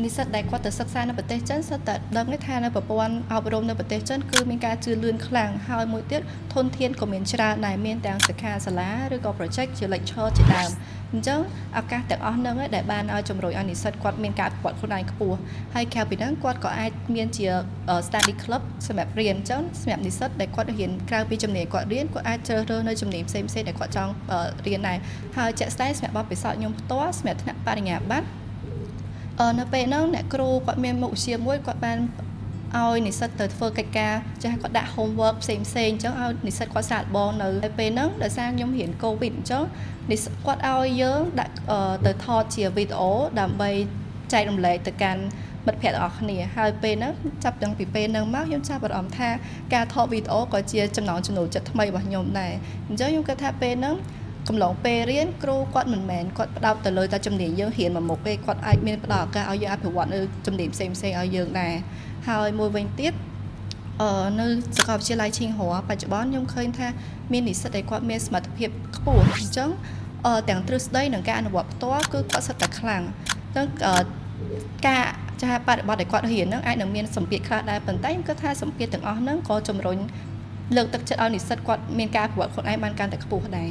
និស្សិតដែលគាត់ទៅសិក្សានៅប្រទេសចិនសុទ្ធតែដឹងថានៅប្រព័ន្ធអប់រំនៅប្រទេសចិនគឺមានការជឿនលឿនខ្លាំងហើយមួយទៀតធនធានក៏មានច្រើនដែរមានទាំងសិក្ខាសាលាឬក៏ project ជា lecture ជាដើមអញ្ចឹងឱកាសទាំងអស់ហ្នឹងដែលបានឲ្យជំរុញឲ្យនិស្សិតគាត់មានការប្រកបខ្លួនឯងខ្ពស់ហើយក្រៅពីហ្នឹងគាត់ក៏អាចមានជា study club សម្រាប់រៀនអញ្ចឹងសម្រាប់និស្សិតដែលគាត់រៀនក្រៅពីជំនាញគាត់រៀនគាត់អាចជ្រើសរើសនៅជំនាញផ្សេងៗដែលគាត់ចង់រៀនដែរហើយជាក់ស្ដែងសម្រាប់បទពិសោធន៍ខ្ញុំផ្ទាល់សម្រាប់ថ្នាក់បរិញ្ញាបត្រនៅពេលហ្នឹងអ្នកគ្រូគាត់មានមុខវិជ្ជាមួយគាត់បានឲ្យនិស្សិតទៅធ្វើកិច្ចការចាស់គាត់ដាក់ homework ផ្សេងៗអញ្ចឹងឲ្យនិស្សិតគាត់សាកល្បងនៅពេលហ្នឹងដោយសារខ្ញុំរៀន COVID អញ្ចឹងនិស្សិតគាត់ឲ្យយើងដាក់ទៅថតជាវីដេអូដើម្បីចែករំលែកទៅកាន់មិត្តភ័ក្តិទាំងអស់គ្នាហើយពេលហ្នឹងចាប់តាំងពីពេលហ្នឹងមកខ្ញុំចាប់អារម្មណ៍ថាការថតវីដេអូក៏ជាចំណង់ចំណូលចិត្តថ្មីរបស់ខ្ញុំដែរអញ្ចឹងខ្ញុំគិតថាពេលហ្នឹងកំឡុងពេលរៀនគ្រូគាត់មិនមែនគាត់ផ្ដោតទៅលើតែជំនាញយើងរៀនមួយមុខទេគាត់អាចមានផ្ដល់ឱកាសឲ្យយើងអភិវឌ្ឍនៅជំនាញផ្សេងៗឲ្យយើងដែរហើយមួយវិញទៀតនៅសាកលវិទ្យាល័យឈិងហួរបច្ចុប្បន្នខ្ញុំឃើញថាមាននិស្សិតដែលគាត់មានសមត្ថភាពខ្ពស់អញ្ចឹងទាំងទ្រឹស្ដីនិងការអនុវត្តផ្ទាល់គឺគាត់សិតតែខ្លាំងអញ្ចឹងការចាស់បរិបត្តិដែលគាត់រៀនហ្នឹងអាចនឹងមានសម្ពាធខ្លះដែរប៉ុន្តែខ្ញុំគិតថាសម្ពាធទាំងអស់ហ្នឹងក៏ជំរុញលើកទឹកចិត្តឲ្យនិស្សិតគាត់មានការប្រវត្តិខ្លួនឯងបានកាន់តែខ្ពស់ដែរ